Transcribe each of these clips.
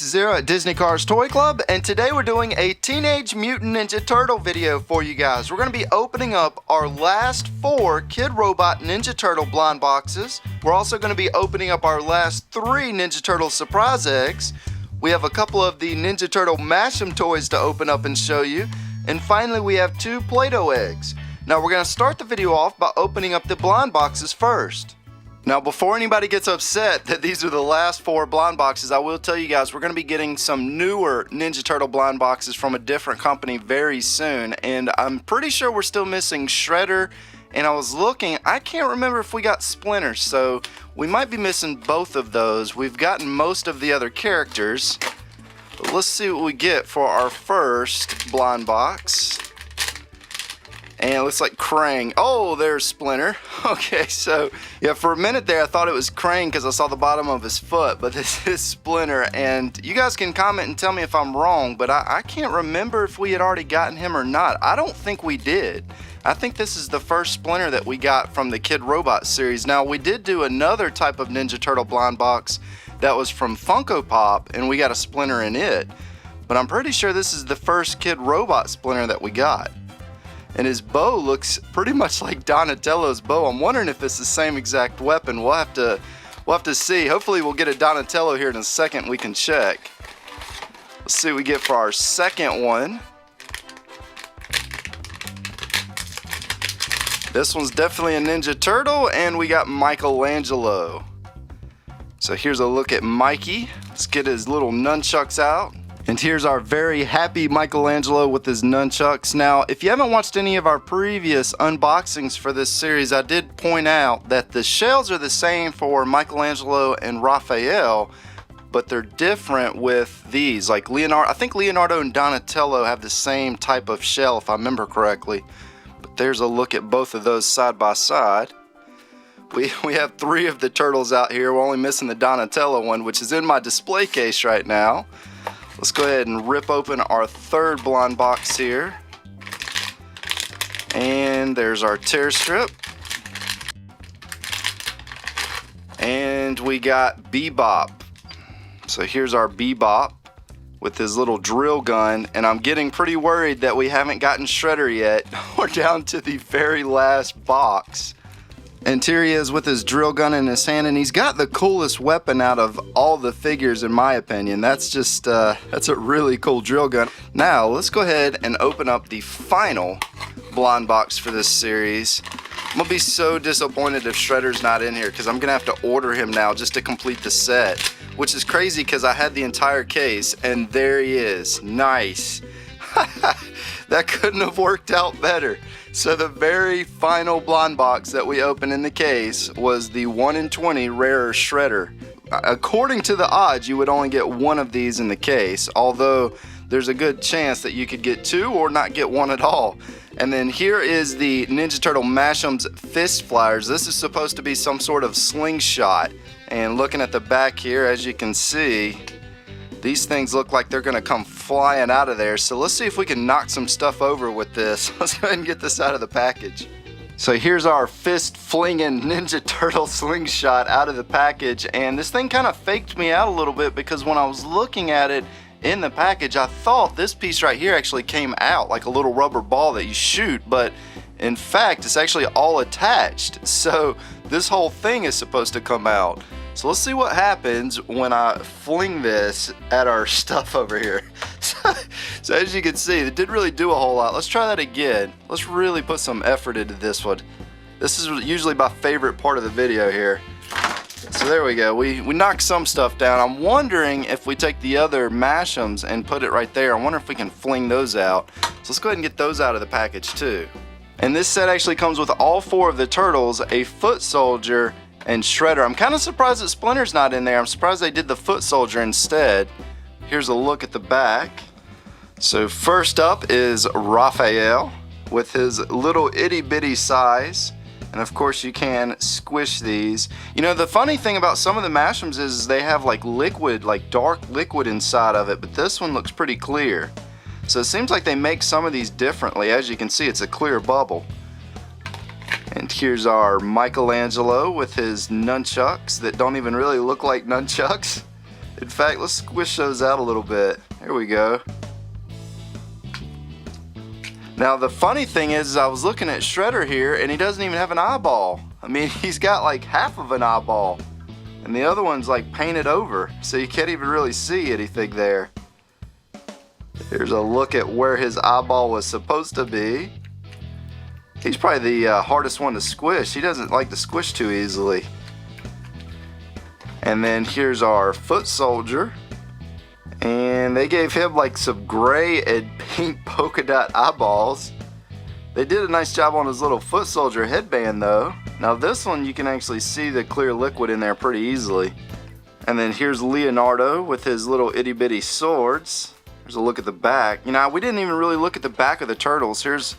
this is Zero at Disney Cars Toy Club, and today we're doing a Teenage Mutant Ninja Turtle video for you guys. We're going to be opening up our last 4 Kidrobot Ninja Turtle blind boxes. We're also going to be opening up our last 3 Ninja Turtle surprise eggs. We have a couple of the Ninja Turtle Mashem toys to open up and show you. And finally, we have 2 Play-Doh eggs. Now, we're going to start the video off by opening up the blind boxes first. Now, before anybody gets upset that these are the last 4 blind boxes, I will tell you guys we're going to be getting some newer Ninja Turtle blind boxes from a different company very soon. And I'm pretty sure we're still missing Shredder. And I was looking, I can't remember if we got Splinter, so we might be missing both of those. We've gotten most of the other characters. But let's see what we get for our first blind box. And it looks like Krang. Oh, there's Splinter. Okay, so yeah, for a minute there I thought it was Krang because I saw the bottom of his foot, but this is Splinter. And you guys can comment and tell me if I'm wrong, but I can't remember if we had already gotten him or not. I don't think we did. I think this is the first Splinter that we got from the Kidrobot series. Now, we did do another type of Ninja Turtle blind box that was from Funko Pop, and we got a Splinter in it. But I'm pretty sure this is the first Kidrobot Splinter that we got. And his bow looks pretty much like Donatello's bow. I'm wondering if it's the same exact weapon. We'll have to see. Hopefully we'll get a Donatello here in a second. We can check. Let's see what we get for our second one. This one's definitely a Ninja Turtle, and we got Michelangelo. So here's a look at Mikey. Let's get his little nunchucks out. And here's our very happy Michelangelo with his nunchucks. Now, if you haven't watched any of our previous unboxings for this series, I did point out that the shells are the same for Michelangelo and Raphael, but they're different with these. Like Leonardo, I think Leonardo and Donatello have the same type of shell, if I remember correctly. But there's a look at both of those side by side. We have 3 of the turtles out here. We're only missing the Donatello one, which is in my display case right now. Let's go ahead and rip open our third blind box here. And there's our tear strip. And we got Bebop. So here's our Bebop with his little drill gun. And I'm getting pretty worried that we haven't gotten Shredder yet. We're down to the very last box. And here he is with his drill gun in his hand, and he's got the coolest weapon out of all the figures in my opinion. That's just, that's a really cool drill gun. Now, let's go ahead and open up the final blind box for this series. I'm gonna be so disappointed if Shredder's not in here because I'm gonna have to order him now just to complete the set, which is crazy because I had the entire case, and there he is. Nice. That couldn't have worked out better. So the very final blind box that we opened in the case was the 1 in 20 rarer Shredder. According to the odds, you would only get 1 of these in the case, although there's a good chance that you could get 2 or not get 1 at all. And then here is the Ninja Turtle Mashems Fist Flyers. This is supposed to be some sort of slingshot. And looking at the back here, as you can see, these things look like they're gonna come flying out of there. So let's see if we can knock some stuff over with this. Let's go ahead and get this out of the package. So here's our fist flinging Ninja Turtle slingshot out of the package. And this thing kind of faked me out a little bit because when I was looking at it in the package, I thought this piece right here actually came out like a little rubber ball that you shoot, but in fact, it's actually all attached. So this whole thing is supposed to come out. So let's see what happens when I fling this at our stuff over here. So as you can see, it didn't really do a whole lot. Let's try that again. Let's really put some effort into this one. This is usually my favorite part of the video here. So there we go. We knocked some stuff down. I'm wondering if we take the other Mashems and put it right there. I wonder if we can fling those out. So let's go ahead and get those out of the package too. And this set actually comes with all 4 of the turtles, a foot soldier, and Shredder. I'm kind of surprised that Splinter's not in there. I'm surprised they did the foot soldier instead. Here's a look at the back. So first up is Raphael with his little itty bitty size. And of course you can squish these. You know, the funny thing about some of the Mashems is they have like liquid, like dark liquid inside of it, but this one looks pretty clear. So it seems like they make some of these differently. As you can see, it's a clear bubble. And here's our Michelangelo with his nunchucks that don't even really look like nunchucks. In fact, let's squish those out a little bit. There we go. Now the funny thing is I was looking at Shredder here and he doesn't even have an eyeball. I mean, he's got like half of an eyeball and the other one's like painted over, so you can't even really see anything there. Here's a look at where his eyeball was supposed to be. He's probably the hardest one to squish. He doesn't like to squish too easily. And then here's our foot soldier. And they gave him like some gray and pink polka dot eyeballs. They did a nice job on his little foot soldier headband though. Now this one you can actually see the clear liquid in there pretty easily. And then here's Leonardo with his little itty bitty swords. Here's a look at the back. You know, we didn't even really look at the back of the turtles. Here's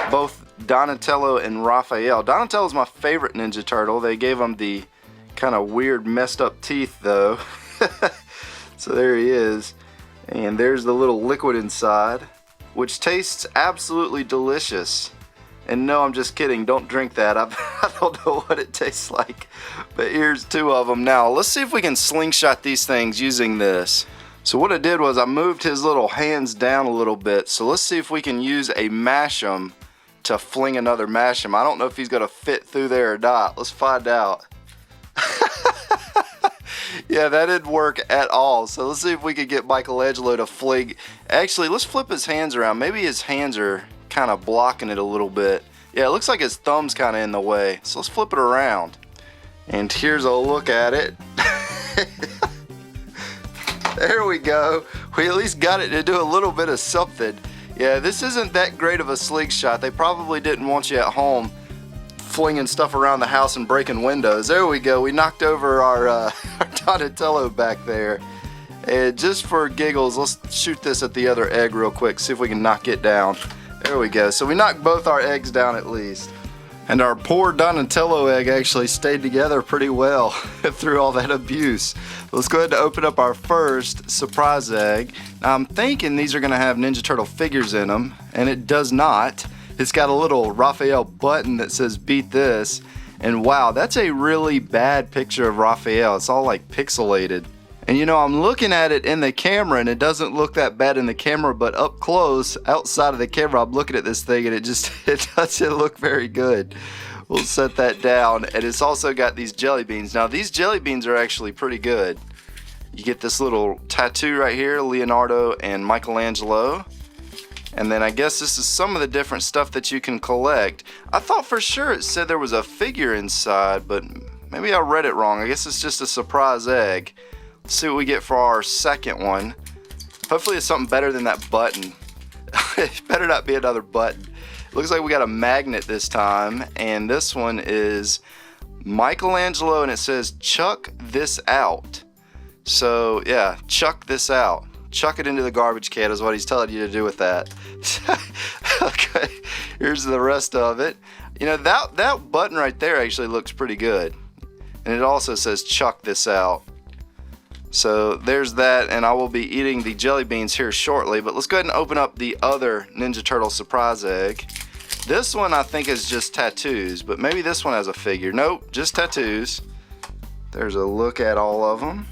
both Donatello and Raphael. Donatello's my favorite Ninja Turtle. They gave him the kind of weird messed up teeth though. So there he is, and there's the little liquid inside, which tastes absolutely delicious. And no, I'm just kidding, don't drink that. I don't know what it tastes like, but here's two of them. Now let's see if we can slingshot these things using this. So what I did was I moved his little hands down a little bit, so let's see if we can use a Mashem to fling another Mashem. I don't know if he's gonna fit through there or not. Let's find out. Yeah, that didn't work at all. So let's see if we could get Michelangelo to fling. Actually, let's flip his hands around. Maybe his hands are kind of blocking it a little bit. Yeah, it looks like his thumb's kind of in the way. So let's flip it around. And here's a look at it. There we go. We at least got it to do a little bit of something. Yeah, this isn't that great of a slingshot. They probably didn't want you at home flinging stuff around the house and breaking windows. There we go. We knocked over our Donatello back there. And just for giggles, let's shoot this at the other egg real quick, see if we can knock it down. There we go. So we knocked both our eggs down at least. And our poor Donatello egg actually stayed together pretty well through all that abuse. Let's go ahead and open up our first surprise egg. Now I'm thinking these are going to have Ninja Turtle figures in them, and it does not. It's got a little Raphael button that says beat this, and wow, that's a really bad picture of Raphael. It's all like pixelated. And you know, I'm looking at it in the camera and it doesn't look that bad in the camera, but up close, outside of the camera, I'm looking at this thing and it doesn't look very good. We'll set that down. And it's also got these jelly beans. Now these jelly beans are actually pretty good. You get this little tattoo right here, Leonardo and Michelangelo. And then I guess this is some of the different stuff that you can collect. I thought for sure it said there was a figure inside, but maybe I read it wrong. I guess it's just a surprise egg. Let's see what we get for our second one. Hopefully it's something better than that button. It better not be another button. It looks like we got a magnet this time, and this one is Michelangelo and it says chuck this out. So yeah, chuck this out. Chuck it into the garbage can is what he's telling you to do with that. Okay, here's the rest of it. You know, that button right there actually looks pretty good. And it also says chuck this out. So there's that, and I will be eating the jelly beans here shortly, but let's go ahead and open up the other Ninja Turtle surprise egg. This one I think is just tattoos, but maybe this one has a figure. Nope, just tattoos. There's a look at all of them.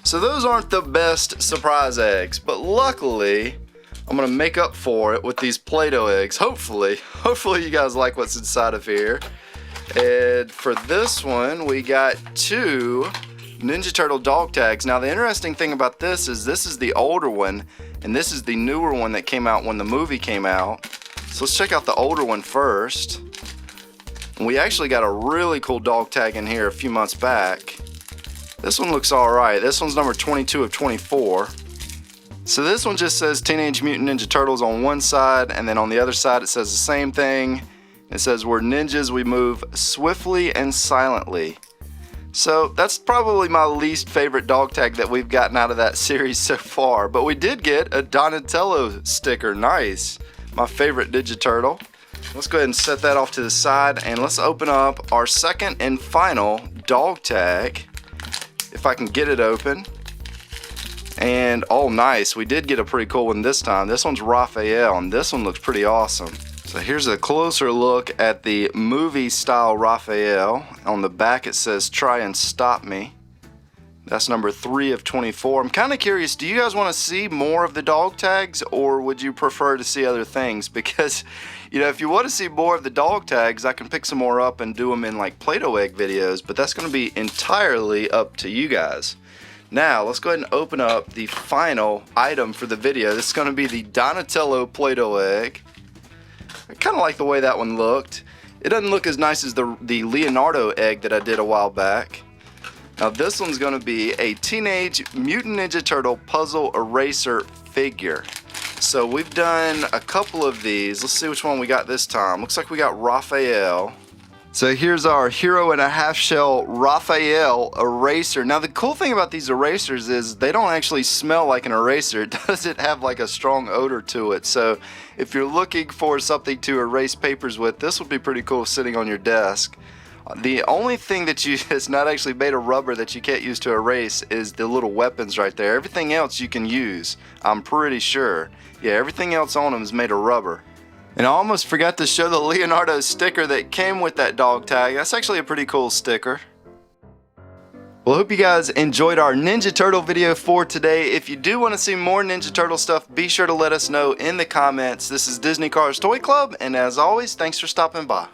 So those aren't the best surprise eggs, but luckily I'm gonna make up for it with these Play-Doh eggs. Hopefully you guys like what's inside of here. And for this one, we got two Ninja Turtle dog tags. Now the interesting thing about this is the older one, and this is the newer one that came out when the movie came out. So let's check out the older one first. And we actually got a really cool dog tag in here a few months back. This one looks alright. This one's number 22 of 24. So this one just says Teenage Mutant Ninja Turtles on one side, and then on the other side it says the same thing. It says we're ninjas, we move swiftly and silently. So that's probably my least favorite dog tag that we've gotten out of that series so far. But we did get a Donatello sticker. Nice. My favorite Ninja Turtle. Let's go ahead and set that off to the side, and let's open up our second and final dog tag. If I can get it open. And oh nice, we did get a pretty cool one this time. This one's Raphael, and this one looks pretty awesome. So here's a closer look at the movie style Raphael. On the back it says "Try and Stop Me." That's number 3 of 24. I'm kind of curious, do you guys want to see more of the dog tags, or would you prefer to see other things? Because, you know, if you want to see more of the dog tags, I can pick some more up and do them in like Play-Doh egg videos, but that's going to be entirely up to you guys. Now, let's go ahead and open up the final item for the video. This is going to be the Donatello Play-Doh egg. I kind of like the way that one looked. It doesn't look as nice as the Leonardo egg that I did a while back. Now this one's going to be a Teenage Mutant Ninja Turtle Puzzle Eraser figure. So we've done a couple of these. Let's see which one we got this time. Looks like we got Raphael. So here's our Hero and a Half Shell Raphael eraser. Now the cool thing about these erasers is they don't actually smell like an eraser. It doesn't have like a strong odor to it. So if you're looking for something to erase papers with, this would be pretty cool sitting on your desk. The only thing that's not actually made of rubber that you can't use to erase is the little weapons right there. Everything else you can use, I'm pretty sure. Yeah, everything else on them is made of rubber. And I almost forgot to show the Leonardo sticker that came with that dog tag. That's actually a pretty cool sticker. Well, I hope you guys enjoyed our Ninja Turtle video for today. If you do want to see more Ninja Turtle stuff, be sure to let us know in the comments. This is Disney Cars Toy Club, and as always, thanks for stopping by.